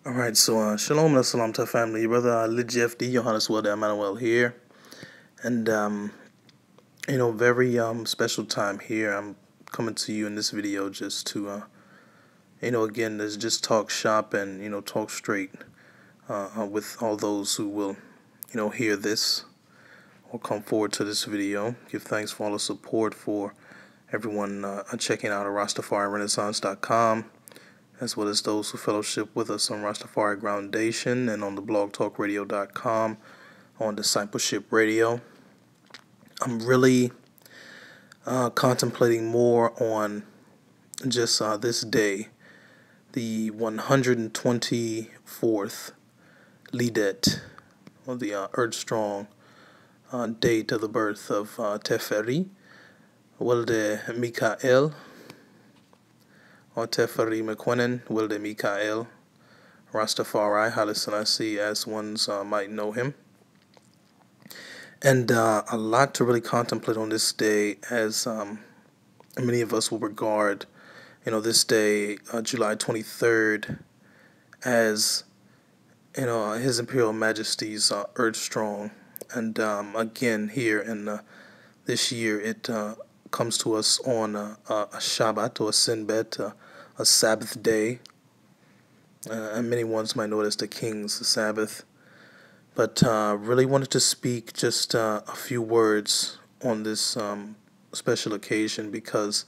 Alright, so Shalom and Salam to family. Your brother Lidj, Yefdi, Yohannis, Wolde-Mika'el here. And, very special time here. I'm coming to you in this video just to, again, let's just talk shop and, talk straight with all those who will, hear this or come forward to this video. Give thanks for all the support for everyone checking out RastafariRenaissance.com, as well as those who fellowship with us on Rastafari Groundation and on the blogtalkradio.com on Discipleship Radio. I'm really contemplating more on just this day, the 124th Lidete, or the Earth-strong date of the birth of Tafari, Wolde-Mika'el, or Tafari Mekonnen, Wolde-Mika'el, Rastafari, Haile Selassie, as ones might know him. And a lot to really contemplate on this day, as many of us will regard, this day, July 23rd, as, His Imperial Majesty's Earth-strong. And again, here in this year, it comes to us on a Shabbat or a Sinbet, a Sabbath day, and many ones might know it as the King's Sabbath. But really wanted to speak just a few words on this special occasion, because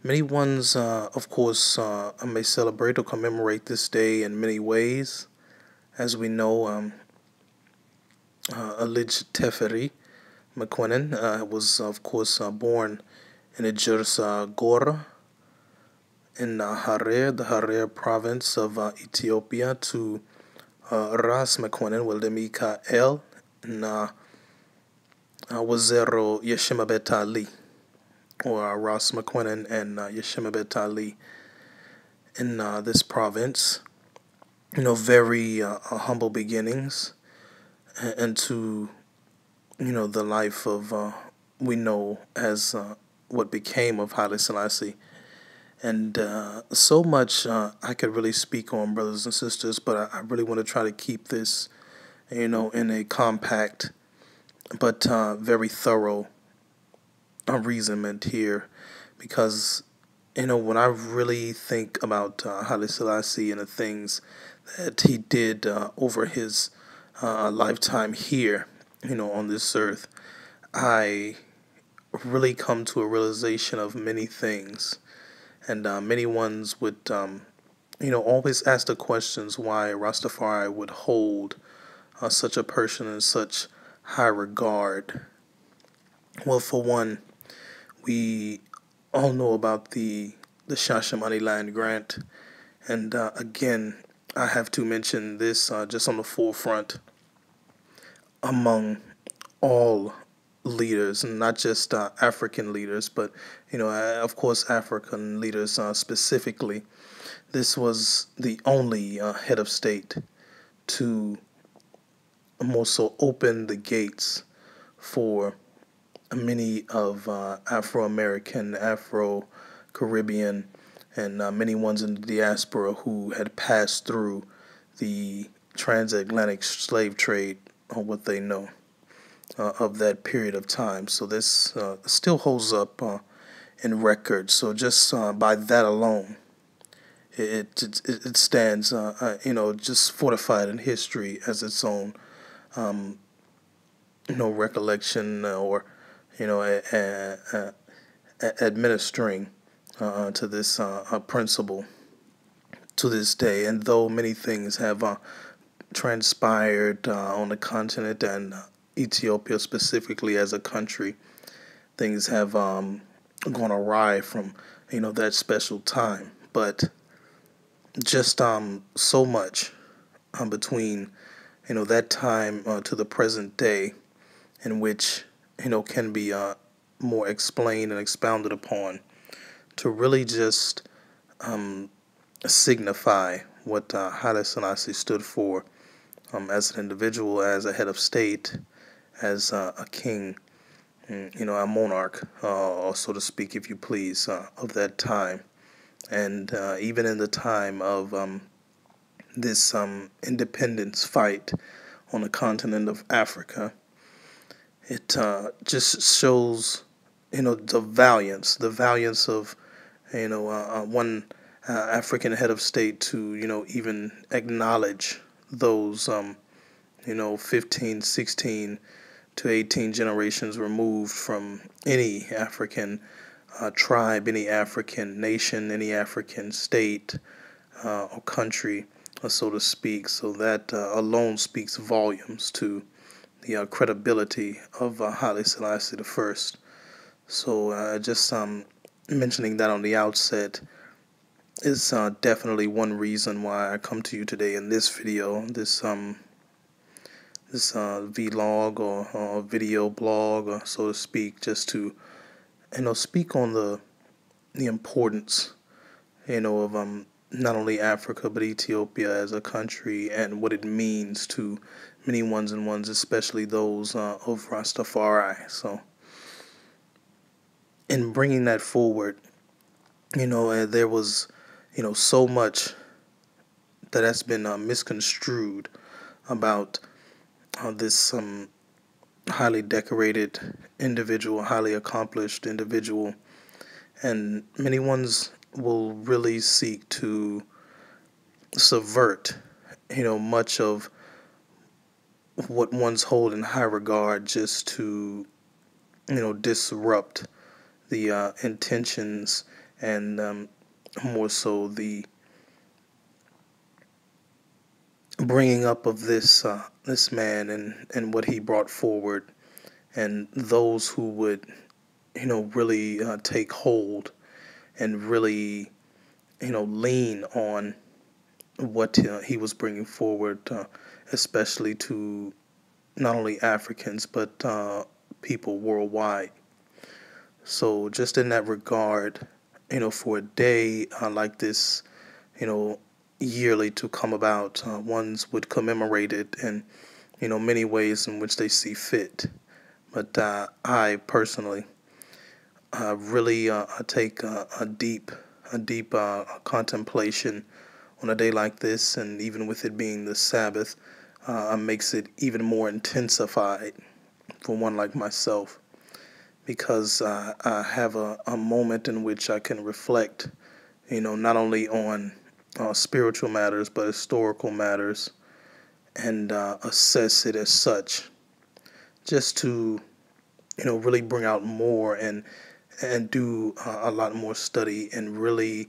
many ones, of course, may celebrate or commemorate this day in many ways. As we know, Lidj Tafari Makonnon was, of course, born in Ejersa, Goro, in Harar, the Harar province of Ethiopia, to Ras Mekonnen, Wolde-Mika'el, and Woyzero Yashimabet, or Ras Mekonnen and Yashimabet in this province. Very humble beginnings, and to, the life of, we know as what became of Haile Selassie. And so much I could really speak on, brothers and sisters, but I really want to try to keep this, in a compact but very thorough reasonment here, because, when I really think about Haile Selassie and the things that he did over his lifetime here, on this earth, I really come to a realization of many things. And many ones would, always ask the questions why Rastafari would hold such a person in such high regard. Well, for one, we all know about the Shashamane land grant. And again, I have to mention this just on the forefront among all leaders, and not just African leaders, but of course African leaders specifically. This was the only head of state to more so open the gates for many of Afro-American, Afro-Caribbean, and many ones in the diaspora who had passed through the transatlantic slave trade, or what they know of that period of time. So this still holds up in record. So just by that alone, it stands, just fortified in history as its own, recollection, or administering to this principle to this day. And though many things have transpired on the continent and Ethiopia specifically as a country, things have gone awry from that special time. But just so much between that time to the present day, in which can be more explained and expounded upon, to really just signify what Haile Selassie stood for as an individual, as a head of state, as a king, a monarch, or so to speak, if you please, of that time. And even in the time of this independence fight on the continent of Africa. It just shows, the valiance of, one African head of state to, even acknowledge those, 15, 16 to 18 generations removed from any African tribe, any African nation, any African state or country, so to speak. So that alone speaks volumes to the credibility of Haile Selassie I. So just mentioning that on the outset is definitely one reason why I come to you today in this video, this vlog or video blog, or so to speak, just to speak on the importance of not only Africa but Ethiopia as a country and what it means to many ones and ones, especially those of Rastafari. So in bringing that forward, there was so much that has been misconstrued about this highly decorated individual, highly accomplished individual, and many ones will really seek to subvert, much of what ones hold in high regard, just to, disrupt the intentions and more so the bringing up of this man and what he brought forward, and those who would really take hold and really lean on what he was bringing forward, especially to not only Africans but people worldwide. So just in that regard, for a day like this, yearly to come about, ones would commemorate it in many ways in which they see fit. But I personally really take a deep contemplation on a day like this, and even with it being the Sabbath, makes it even more intensified for one like myself, because I have a moment in which I can reflect, not only on spiritual matters but historical matters, and assess it as such, just to really bring out more and do a lot more study, and really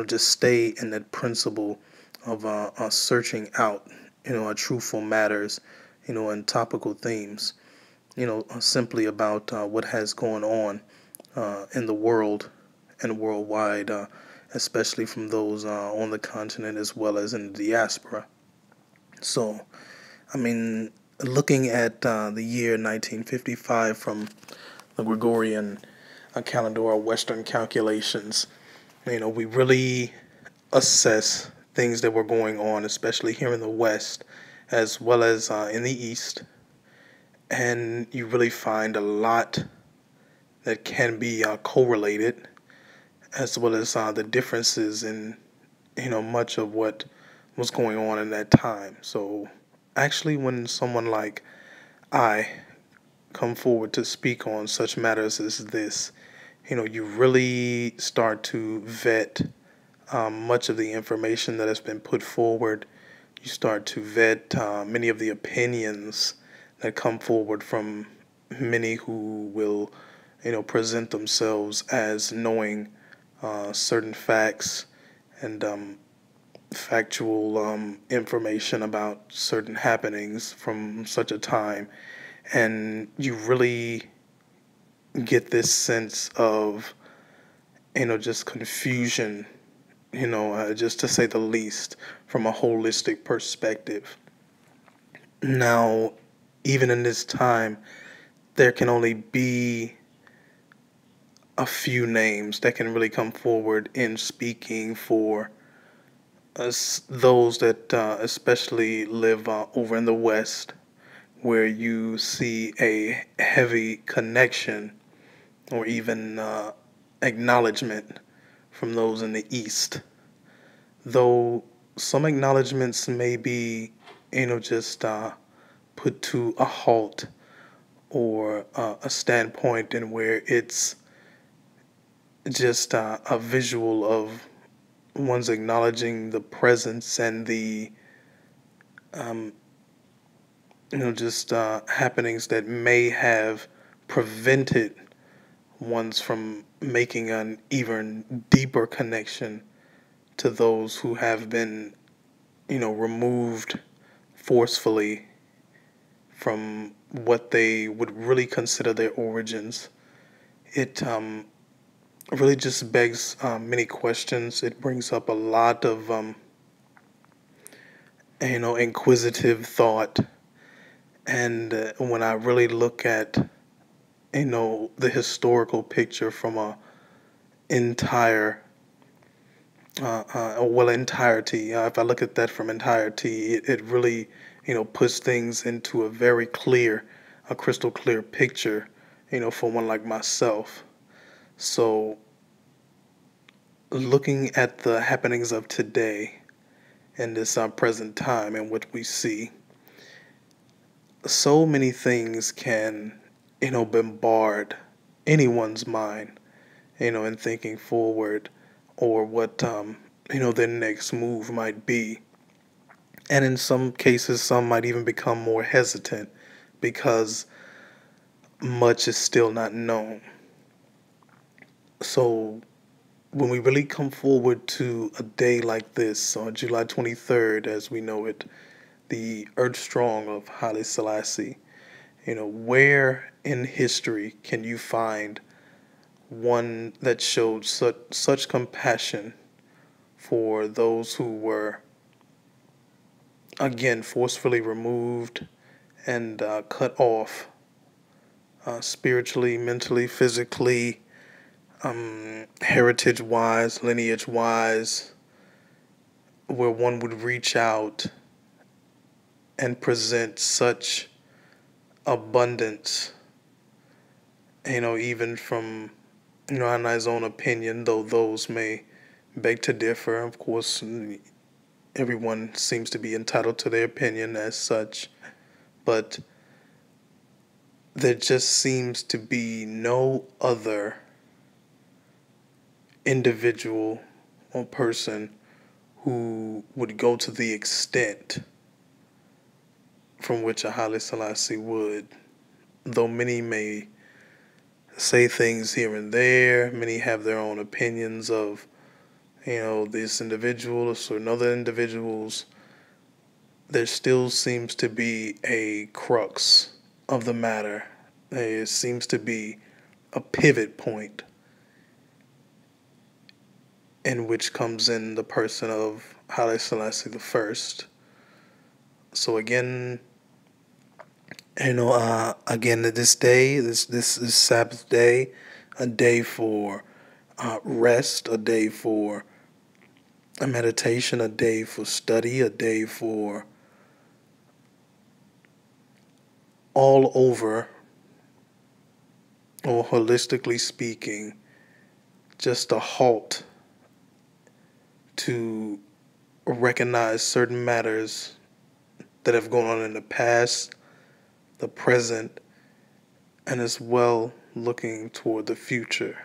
just stay in that principle of searching out truthful matters, and topical themes, simply about what has gone on in the world and worldwide, especially from those on the continent as well as in the diaspora. So, I mean, looking at the year 1955 from the Gregorian calendar or Western calculations, we really assess things that were going on, especially here in the West as well as in the East, and you really find a lot that can be correlated, as well as the differences in much of what was going on in that time. So actually, when someone like I come forward to speak on such matters as this, you really start to vet much of the information that has been put forward. You start to vet many of the opinions that come forward from many who will, present themselves as knowing certain facts and factual information about certain happenings from such a time. And you really get this sense of, just confusion, just to say the least, from a holistic perspective. Now, even in this time, there can only be a few names that can really come forward in speaking for us, those that especially live over in the West, where you see a heavy connection or even acknowledgement from those in the East. Though some acknowledgments may be, just put to a halt or a standpoint in where it's just a visual of one's acknowledging the presence and the just happenings that may have prevented one's from making an even deeper connection to those who have been, removed forcefully from what they would really consider their origins. It really just begs many questions. It brings up a lot of, inquisitive thought. And when I really look at, the historical picture from a entire, entirety, if I look at that from entirety, it really, puts things into a crystal clear picture, for one like myself. So looking at the happenings of today in this present time and what we see, so many things can, bombard anyone's mind, in thinking forward or what, their next move might be. And in some cases, some might even become more hesitant because much is still not known. So when we really come forward to a day like this, on July 23rd, as we know it, the Earth Strong of Haile Selassie, where in history can you find one that showed such compassion for those who were, again, forcefully removed and cut off spiritually, mentally, physically, heritage-wise, lineage-wise, where one would reach out and present such abundance, even from, Anai's own opinion, though those may beg to differ. Of course, everyone seems to be entitled to their opinion as such, but there just seems to be no other individual or person who would go to the extent from which a Haile Selassie would, though many may say things here and there, many have their own opinions of, this individual or certain other individuals, there still seems to be a crux of the matter. There seems to be a pivot point in which comes in the person of Haile Selassie the First. So again, this day, this Sabbath day, a day for rest, a day for a meditation, a day for study, a day for all over, or holistically speaking, just a halt to recognize certain matters that have gone on in the past, the present, and as well looking toward the future.